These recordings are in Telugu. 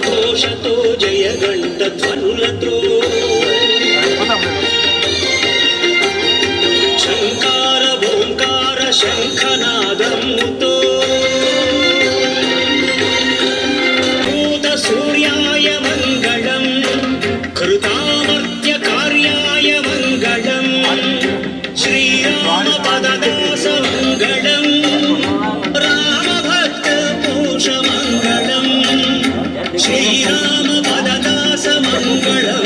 ఘోషతో జయగంట ధ్వనులతో శంకార ఓంకార శంఖనాదముతో భూత సూర్యాయ మంగళం కృతామర్త్య కార్యాయ మంగళం శ్రీరామ పదదాస మంగళం రామభక్త పూష మంగళం శ్రీరామ పదదాస మంగళం.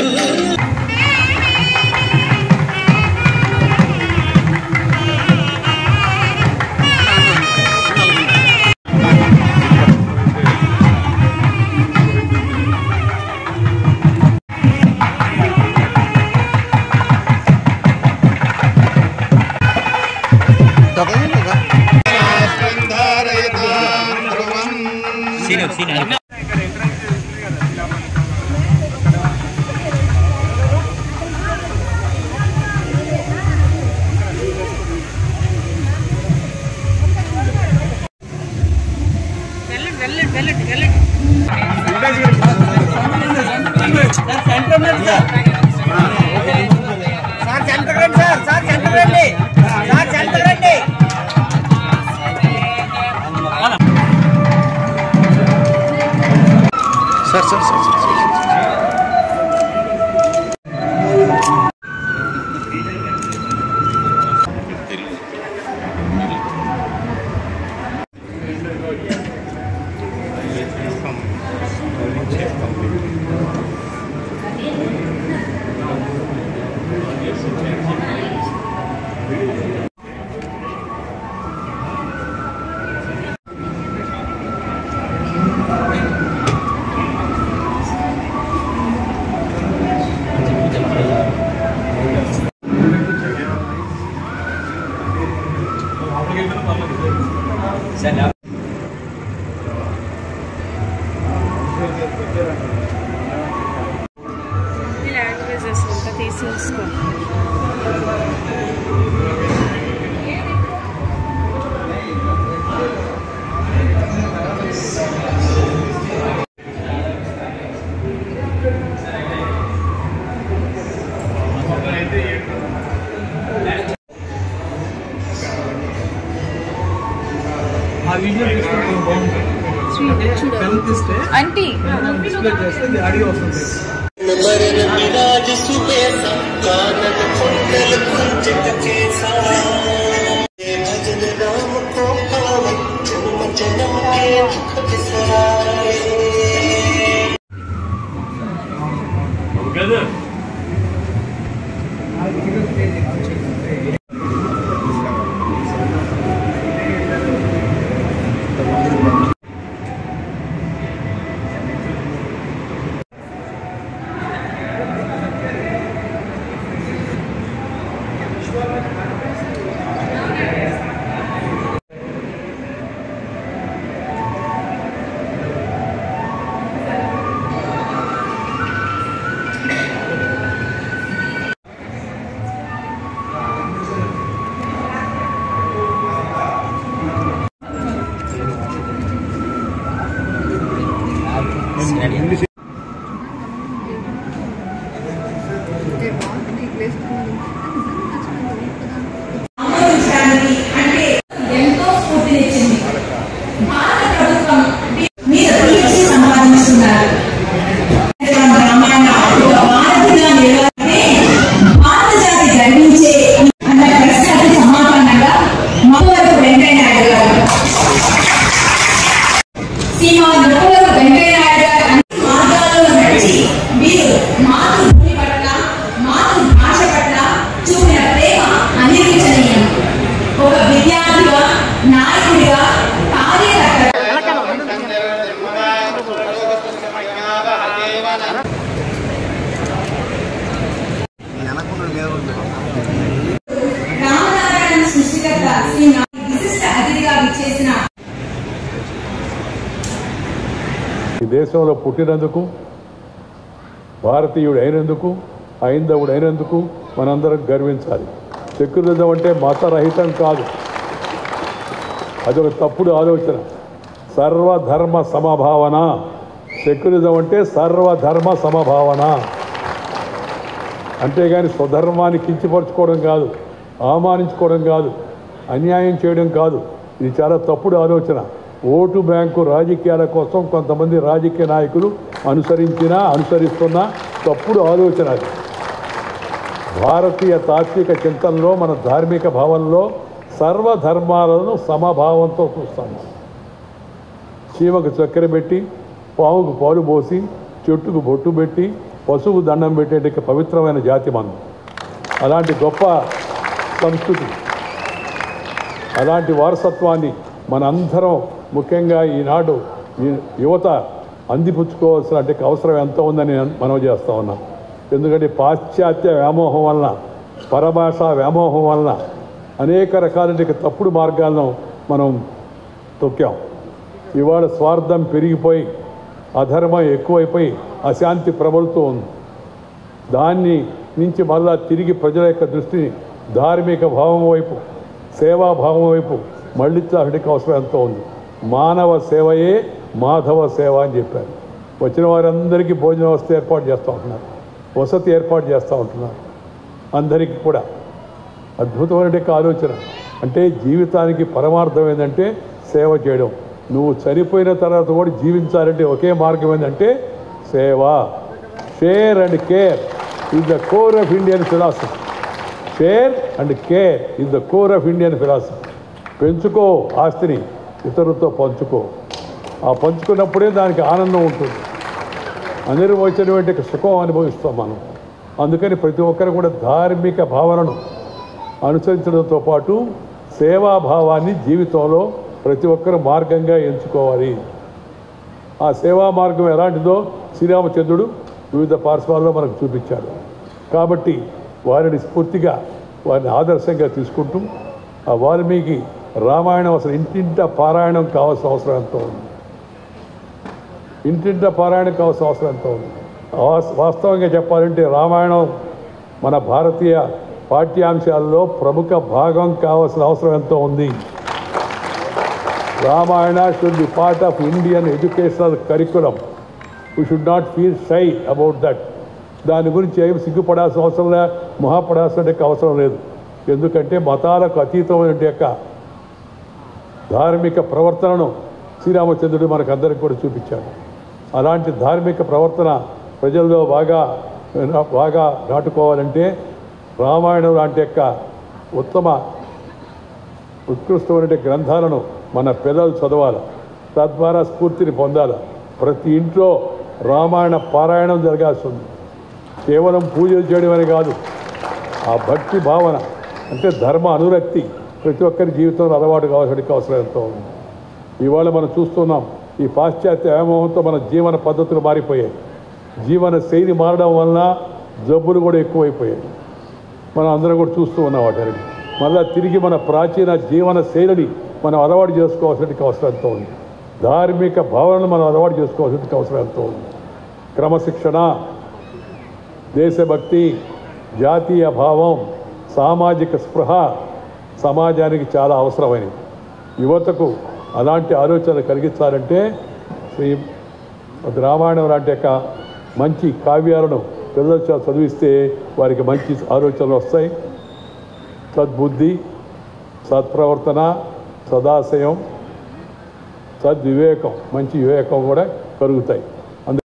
ఆంటీ డిస్ప్లే చేస్తే ఆడియో వస్తుంది. मरण विराज सुबेसा कानन कुंडल कुंचित केसा भजन राम को पावे जन्म जन्म के दुख बिसराए। ఈ దేశంలో పుట్టినందుకు, భారతీయుడు అయినందుకు, హైందవుడు అయినందుకు మనందరం గర్వించాలి. సెక్యులరిజం అంటే మతరహితం కాదు, అదొక తప్పుడు ఆలోచన. సర్వధర్మ సమభావన. సెక్యులరిజం అంటే సర్వధర్మ సమభావన. అంతేగాని స్వధర్మాన్ని కించపరుచుకోవడం కాదు, అవమానించుకోవడం కాదు, అన్యాయం చేయడం కాదు. ఇది చాలా తప్పుడు ఆలోచన. ఓటు బ్యాంకు రాజకీయాల కోసం కొంతమంది రాజకీయ నాయకులు అనుసరిస్తున్న తప్పుడు ఆలోచన అది. భారతీయ తాత్విక చింతనలో, మన ధార్మిక భావనలో సర్వధర్మాలను సమభావంతో చూస్తాము. చీమకు చక్కెర పెట్టి, పావుకు పాలు పోసి, చెట్టుకు బొట్టు పెట్టి, పశువు దండం పెట్టేట పవిత్రమైన జాతి మనం. అలాంటి గొప్ప సంస్కృతి, అలాంటి వారసత్వాన్ని మనందరం, ముఖ్యంగా ఈనాడు యువత అందిపుచ్చుకోవాల్సిన అవసరం ఎంత ఉందని మనం చేస్తూ ఉన్నాం. ఎందుకంటే పాశ్చాత్య వ్యామోహం వలన, పరభాషా వ్యామోహం వలన అనేక రకాల తప్పుడు మార్గాలను మనం తొక్కాం. ఇవాళ స్వార్థం పెరిగిపోయి, అధర్మం ఎక్కువైపోయి, అశాంతి ప్రబలుతూ ఉంది. దాన్ని నుంచి మళ్ళా తిరిగి ప్రజల యొక్క దృష్టిని ధార్మిక భావం వైపు, సేవాభావం వైపు మళ్ళించాల్సిన అవసరం ఎంతో ఉంది. మానవ సేవయే మాధవ సేవ అని చెప్పారు. వచ్చిన వారందరికీ భోజన వసతి ఏర్పాటు చేస్తూ ఉంటున్నారు, వసతి ఏర్పాటు చేస్తూ ఉంటున్నారు. అందరికీ కూడా అద్భుతమైన ఆలోచన. అంటే జీవితానికి పరమార్థం ఏంటంటే సేవ చేయడం. నువ్వు చనిపోయిన తర్వాత కూడా జీవించాలంటే ఒకే మార్గం ఏంటంటే సేవ. Share and care is the core of Indian philosophy. Share and care is the core of Indian philosophy. పెంచుకో ఆస్తిని, ఇతరులతో పంచుకో. ఆ పంచుకున్నప్పుడే దానికి ఆనందం ఉంటుంది, అనిర్వచనమైన సుఖం అనుభవిస్తాం మనం. అందుకని ప్రతి ఒక్కరు కూడా ధార్మిక భావనను అనుసరించడంతో పాటు సేవాభావాన్ని జీవితంలో ప్రతి ఒక్కరు మార్గంగా ఎంచుకోవాలి. ఆ సేవా మార్గం ఎలాంటిదో శ్రీరామచంద్రుడు వివిధ పార్శ్వాల్లో మనకు చూపించాడు. కాబట్టి వారిని స్ఫూర్తిగా, వారిని ఆదర్శంగా తీసుకుంటూ ఆ వాల్మీకి రామాయణం అసలు ఇంటింట పారాయణం కావాల్సిన అవసరం ఎంతో ఉంది. ఇంటింట పారాయణం కావాల్సిన అవసరం ఎంతో ఉంది. వాస్తవంగా చెప్పాలంటే రామాయణం మన భారతీయ పాఠ్యాంశాల్లో ప్రముఖ భాగం కావాల్సిన అవసరం ఎంతో ఉంది. Ramayana should be part of Indian educational curriculum. We should not feel shy about that. దాని గురించి ఏమి సిగ్గుపడాల్సిన అవసరం లే, మొహపడాల్సిన అవసరం లేదు. ఎందుకంటే మతాలకు అతీతమైన యొక్క ధార్మిక ప్రవర్తనను శ్రీరామచంద్రుడు మనకు అందరికి కూడా చూపించాడు. అలాంటి ధార్మిక ప్రవర్తన ప్రజల్లో బాగా నాటుకోవాలంటే రామాయణం లాంటి యొక్క ఉత్కృష్టమైన గ్రంథాలను మన పిల్లలు చదవాలి, తద్వారా స్ఫూర్తిని పొందాలి. ప్రతి ఇంట్లో రామాయణ పారాయణం జరగాల్సి ఉంది. కేవలం పూజలు చేయడం అని కాదు, ఆ భక్తి భావన అంటే ధర్మ అనురక్తి ప్రతి ఒక్కరి జీవితంలో అలవాటు కావాల్సిన అవసరం ఎంతో ఉంది. ఇవాళ మనం చూస్తున్నాం, ఈ పాశ్చాత్య వ్యామోహంతో మన జీవన పద్ధతులు మారిపోయాయి. జీవన శైలి మారడం వలన జబ్బులు కూడా ఎక్కువైపోయాయి. మనం అందరం కూడా చూస్తూ ఉన్నాం వాటిని. మళ్ళీ తిరిగి మన ప్రాచీన జీవన శైలిని మనం అలవాటు చేసుకోవాల్సిన అవసరం ఎంతో ఉంది. ధార్మిక భావనను మనం అలవాటు చేసుకోవాల్సిన అవసరం ఎంతో ఉంది. క్రమశిక్షణ, దేశభక్తి, జాతీయ భావం, సామాజిక స్పృహ సమాజానికి చాలా అవసరమైనవి. యువతకు అలాంటి ఆలోచనలు కలిగించాలంటే రామాయణం లాంటి యొక్క మంచి కావ్యాలను పిల్లలు చదివిస్తే వారికి మంచి ఆలోచనలు వస్తాయి. సద్బుద్ధి, సత్ప్రవర్తన, సదాశయం, సద్వివేకం, మంచి వివేకం కూడా కలుగుతాయి.